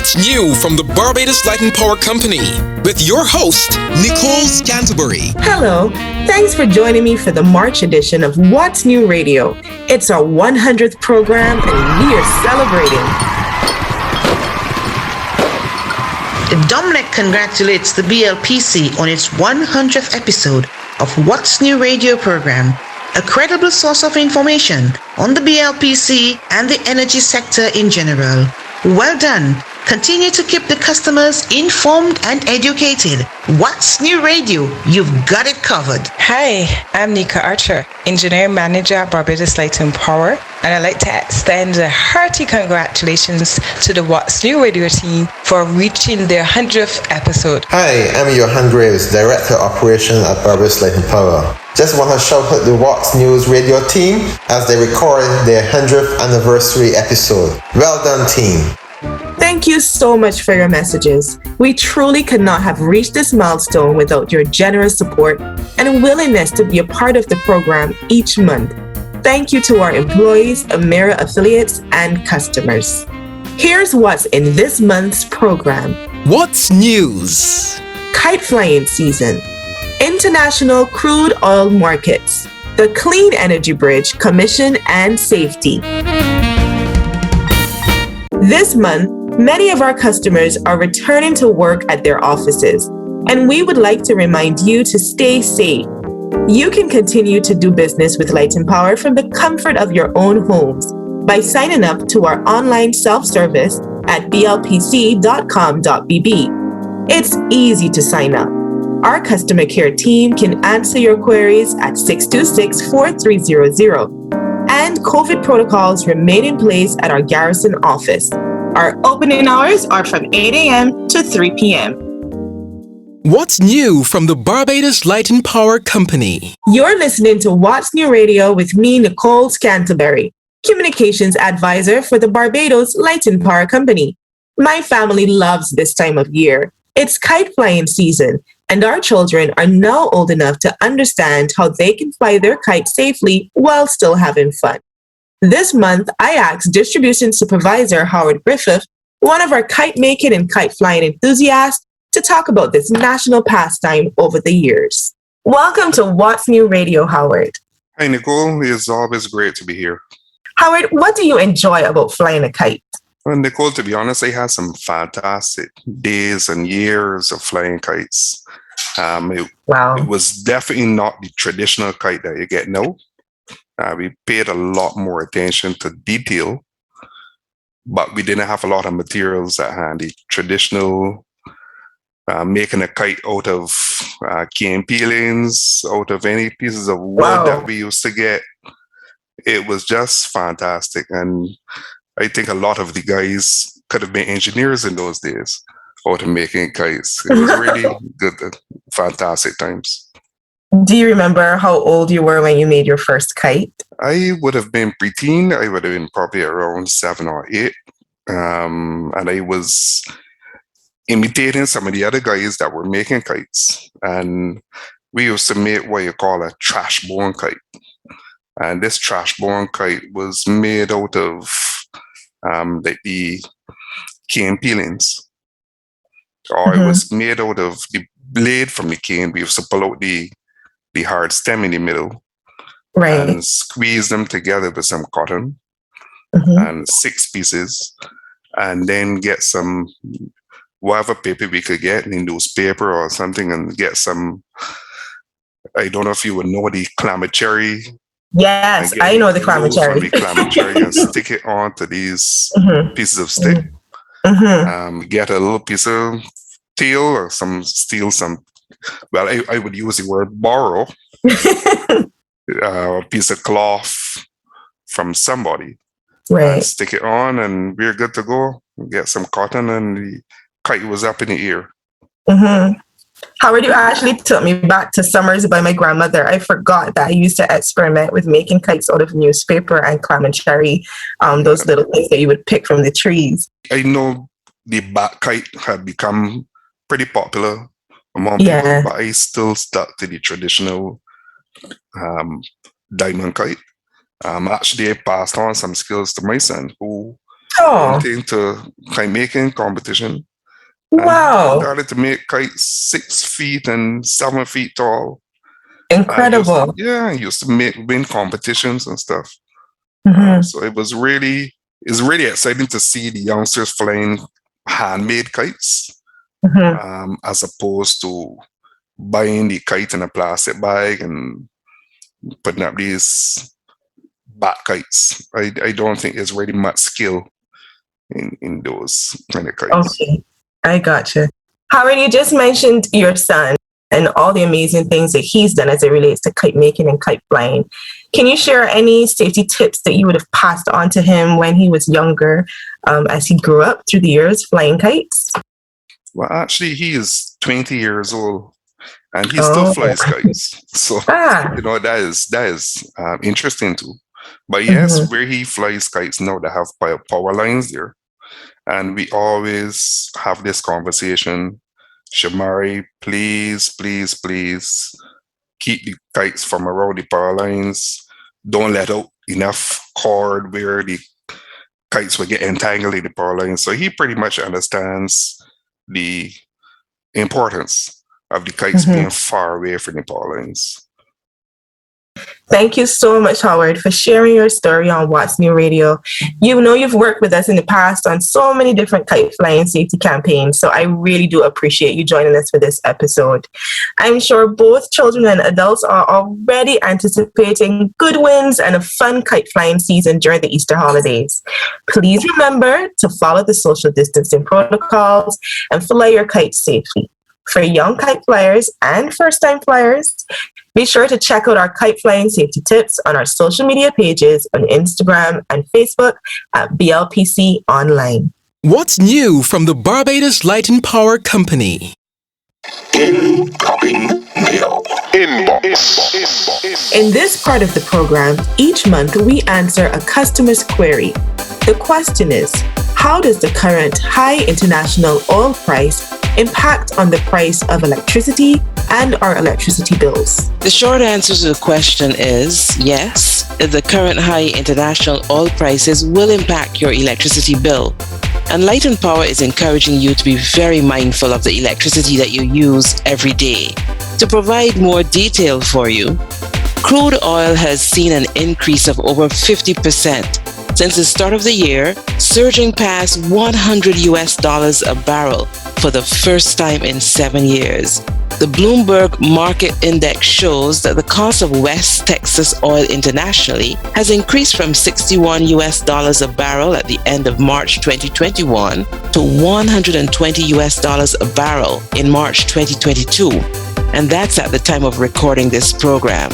What's new from the Barbados Light and Power Company with your host, Nicole Scantlebury. Hello. Thanks for joining me for the March edition of What's New Radio. It's our 100th program and we are celebrating. Dominic congratulates the BLPC on its 100th episode of What's New Radio program, a credible source of information on the BLPC and the energy sector in general. Well done. Continue to keep the customers informed and educated. What's New Radio? You've got it covered. Hi, I'm Nika Archer, Engineer Manager at Barbados Light and Power, and I'd like to extend a hearty congratulations to the What's New Radio team for reaching their 100th episode. Hi, I'm Johan Graves, Director of Operations at Barbados Light and Power. Just want to shout out the What's News Radio team as they record their 100th anniversary episode. Well done, team. Thank you so much for your messages. We truly could not have reached this milestone without your generous support and willingness to be a part of the program each month. Thank you to our employees, Emera affiliates, and customers. Here's what's in this month's program. What's news? Kite flying season. International crude oil markets. The Clean Energy Bridge Commission and Safety. This month, many of our customers are returning to work at their offices, and we would like to remind you to stay safe. You can continue to do business with Light and Power from the comfort of your own homes by signing up to our online self-service at blpc.com.bb. It's easy to sign up. Our customer care team can answer your queries at 626-4300. And COVID protocols remain in place at our Garrison office. Our opening hours are from 8 a.m. to 3 p.m. What's new from the Barbados Light and Power Company? You're listening to What's New Radio with me, Nicole Scantlebury, Communications Advisor for the Barbados Light and Power Company. My family loves this time of year. It's kite flying season, and our children are now old enough to understand how they can fly their kite safely while still having fun. This month, I asked Distribution Supervisor Howard Griffith, one of our kite making and kite flying enthusiasts, to talk about this national pastime over the years. Welcome to What's New Radio, Howard. Hi, Nicole. It's always great to be here. Howard, what do you enjoy about flying a kite? Well, Nicole, to be honest, I had some fantastic days and years of flying kites. It was definitely not the traditional kite that you get now. We paid a lot more attention to detail, but we didn't have a lot of materials at hand. The traditional making a kite out of cane peelings, out of any pieces of wood that we used to get, it was just fantastic. And I think a lot of the guys could have been engineers in those days out of making kites. It was really good, fantastic times. Do you remember how old you were when you made your first kite? I would have been preteen. I would have been probably around 7 or 8. And I was imitating some of the other guys that were making kites. And we used to make what you call a trash bone kite. And this trash bone kite was made out of the cane peelings. Or it was made out of the blade from the cane. We used to pull out the hard stem in the middle, and squeeze them together with some cotton and 6 pieces, and then get some whatever paper we could get, in newspaper or something, and get some, I don't know if you would know the clamacheri. Yes, I know the clamacheri. And stick it onto these pieces of stick. Get a little piece of steel or steal some. Well, I would use the word borrow a piece of cloth from somebody. Stick it on, and we're good to go. Get some cotton, and the kite was up in the air. Howard, you actually took me back to summers by my grandmother. I forgot that I used to experiment with making kites out of newspaper and clamacheri, those little things that you would pick from the trees. I know the bat kite had become pretty popular among people, but I still stuck to the traditional diamond kite. Actually, I passed on some skills to my son, who Oh, went into kite making competition. wow. And started to make kites 6 feet and 7 feet tall. Incredible. I used to win competitions and stuff. Mhm. So it's really exciting to see the youngsters flying handmade kites, Mhm. as opposed to buying the kite in a plastic bag and putting up these bat kites. I don't think there's really much skill in those kind of kites. Okay, I gotcha. Howard, you just mentioned your son and all the amazing things that he's done as it relates to kite making and kite flying. Can you share any safety tips that you would have passed on to him when he was younger, as he grew up through the years flying kites? Well, actually, he is 20 years old and he still Oh, flies kites. So, that is interesting too. But yes, where he flies kites now, they have power lines there. And we always have this conversation. Shamari, please, please, please keep the kites from around the power lines. Don't let out enough cord where the kites will get entangled in the power lines. So he pretty much understands the importance of the kites being far away from the power lines. Thank you so much, Howard, for sharing your story on What's New Radio. You know you've worked with us in the past on so many different kite flying safety campaigns, so I really do appreciate you joining us for this episode. I'm sure both children and adults are already anticipating good wins and a fun kite flying season during the Easter holidays. Please remember to follow the social distancing protocols and fly your kites safely. For young kite flyers and first-time flyers, be sure to check out our kite flying safety tips on our social media pages on Instagram and Facebook at BLPC Online. What's new from the Barbados Light and Power Company? Incoming mail. Inbox. In this part of the program, each month we answer a customer's query. The question is, how does the current high international oil price impact on the price of electricity and our electricity bills? The short answer to the question is yes, the current high international oil prices will impact your electricity bill. And Light and Power is encouraging you to be very mindful of the electricity that you use every day. To provide more detail for you, crude oil has seen an increase of over 50% since the start of the year, surging past $100 a barrel for the first time in 7 years. The Bloomberg Market Index shows that the cost of West Texas oil internationally has increased from $61 a barrel at the end of March 2021 to $120 a barrel in March 2022. And that's at the time of recording this program.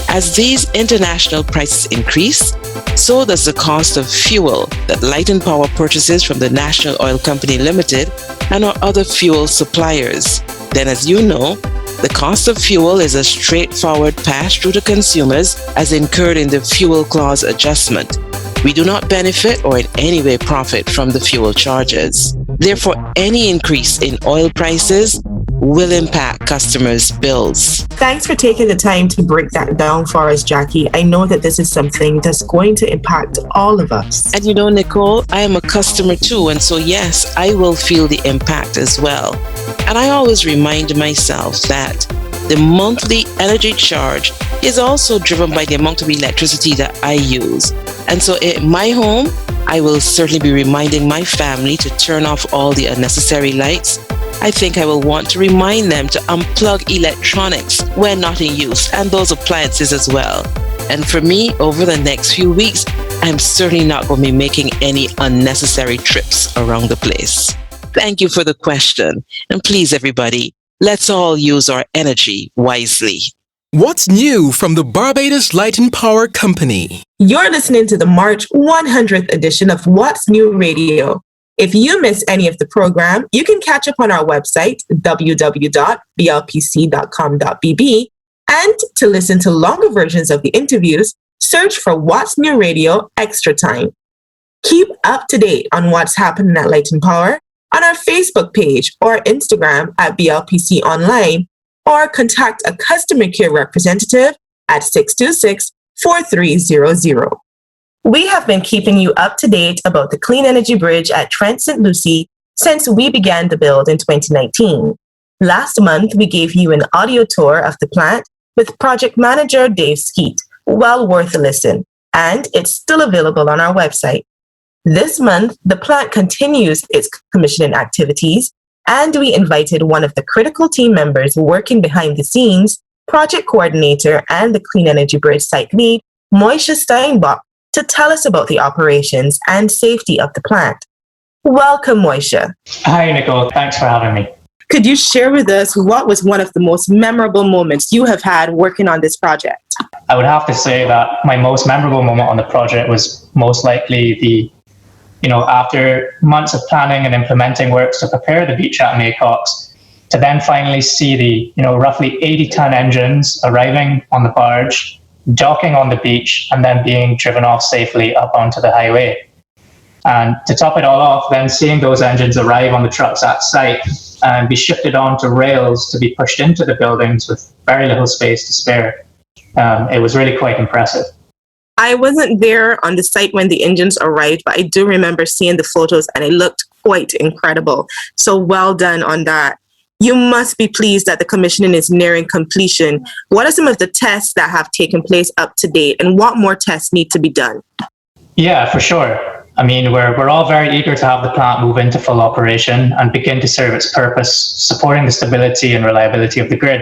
As these international prices increase, so does the cost of fuel that Light and Power purchases from the National Oil Company Limited and our other fuel suppliers. Then, as you know, the cost of fuel is a straightforward pass-through to consumers as incurred in the fuel clause adjustment. We do not benefit or in any way profit from the fuel charges. Therefore, any increase in oil prices will impact customers' bills. Thanks for taking the time to break that down for us, Jackie. I know that this is something that's going to impact all of us. And you know, Nicole, I am a customer too, and so yes, I will feel the impact as well. And I always remind myself that the monthly energy charge is also driven by the amount of electricity that I use. And so in my home, I will certainly be reminding my family to turn off all the unnecessary lights. I think I will want to remind them to unplug electronics when not in use, and those appliances as well. And for me, over the next few weeks, I'm certainly not going to be making any unnecessary trips around the place. Thank you for the question. And please, everybody, let's all use our energy wisely. What's new from the Barbados Light and Power Company? You're listening to the March 100th edition of What's New Radio. If you miss any of the program, you can catch up on our website, www.blpc.com.bb, and to listen to longer versions of the interviews, search for What's New Radio Extra Time. Keep up to date on what's happening at Light and Power on our Facebook page or Instagram at BLPC Online, or contact a customer care representative at 626-4300. We have been keeping you up to date about the Clean Energy Bridge at Trent St. Lucie since we began the build in 2019. Last month, we gave you an audio tour of the plant with project manager Dave Skeet. Well worth a listen, and it's still available on our website. This month, the plant continues its commissioning activities, and we invited one of the critical team members working behind the scenes, project coordinator and the Clean Energy Bridge site lead, Moisha Steinbach, to tell us about the operations and safety of the plant. Welcome, Moisha. Hi, Nicole. Thanks for having me. Could you share with us what was one of the most memorable moments you have had working on this project? I would have to say that my most memorable moment on the project was most likely after months of planning and implementing works to prepare the beach at Maycox, to then finally see the, roughly 80-ton engines arriving on the barge, docking on the beach, and then being driven off safely up onto the highway. And to top it all off, then seeing those engines arrive on the trucks at site and be shifted onto rails to be pushed into the buildings with very little space to spare. It was really quite impressive. I wasn't there on the site when the engines arrived, but I do remember seeing the photos and it looked quite incredible. So well done on that. You must be pleased that the commissioning is nearing completion. What are some of the tests that have taken place up to date, and what more tests need to be done? Yeah, for sure. I mean, we're all very eager to have the plant move into full operation and begin to serve its purpose, supporting the stability and reliability of the grid.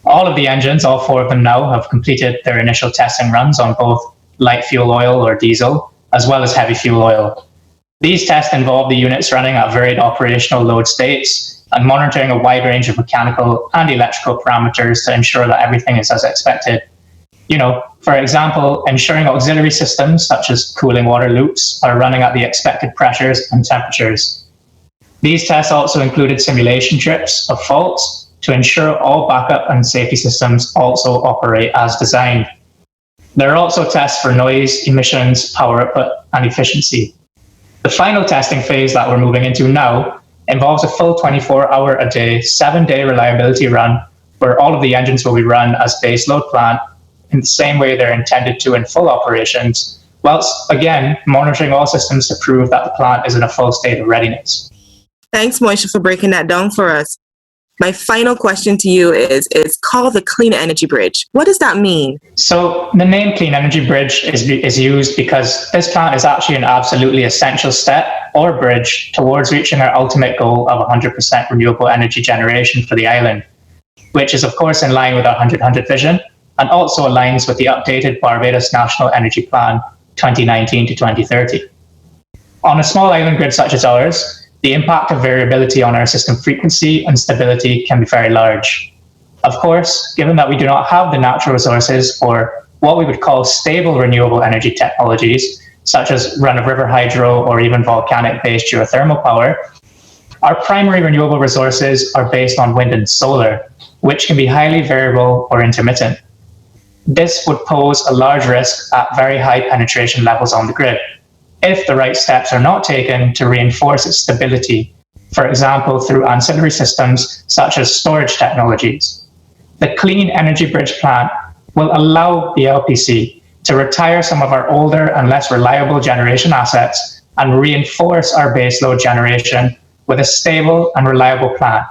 All of the engines, all 4 of them now, have completed their initial testing runs on both light fuel oil or diesel, as well as heavy fuel oil. These tests involve the units running at varied operational load states and monitoring a wide range of mechanical and electrical parameters to ensure that everything is as expected. For example, ensuring auxiliary systems such as cooling water loops are running at the expected pressures and temperatures. These tests also included simulation trips of faults to ensure all backup and safety systems also operate as designed. There are also tests for noise, emissions, power output, and efficiency. The final testing phase that we're moving into now involves a full 24-hour-a-day, 7-day reliability run where all of the engines will be run as base load plant in the same way they're intended to in full operations, whilst, again, monitoring all systems to prove that the plant is in a full state of readiness. Thanks, Moisha, for breaking that down for us. My final question to you is called the Clean Energy Bridge. What does that mean? So the name Clean Energy Bridge is used because this plant is actually an absolutely essential step or bridge towards reaching our ultimate goal of 100% renewable energy generation for the island, which is of course in line with our 100-100 vision and also aligns with the updated Barbados National Energy Plan 2019 to 2030. On a small island grid such as ours, the impact of variability on our system frequency and stability can be very large. Of course, given that we do not have the natural resources for what we would call stable renewable energy technologies, such as run-of-river hydro or even volcanic-based geothermal power, our primary renewable resources are based on wind and solar, which can be highly variable or intermittent. This would pose a large risk at very high penetration levels on the grid, if the right steps are not taken to reinforce its stability, for example, through ancillary systems such as storage technologies. The Clean Energy Bridge plant will allow the LPC to retire some of our older and less reliable generation assets and reinforce our baseload generation with a stable and reliable plant.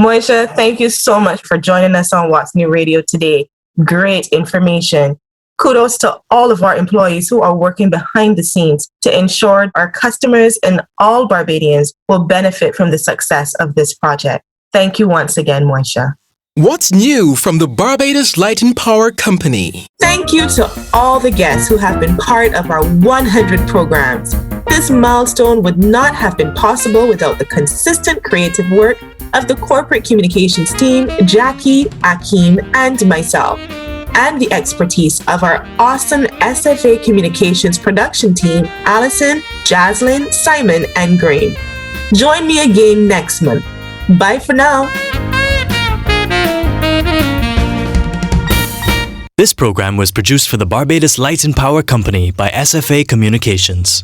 Moisha, thank you so much for joining us on What's New Radio today. Great information. Kudos to all of our employees who are working behind the scenes to ensure our customers and all Barbadians will benefit from the success of this project. Thank you once again, Moisha. What's new from the Barbados Light and Power Company? Thank you to all the guests who have been part of our 100 programs. This milestone would not have been possible without the consistent creative work of the corporate communications team, Jackie, Akeem, and myself, and the expertise of our awesome SFA Communications production team, Allison, Jaslyn, Simon, and Green. Join me again next month. Bye for now. This program was produced for the Barbados Light and Power Company by SFA Communications.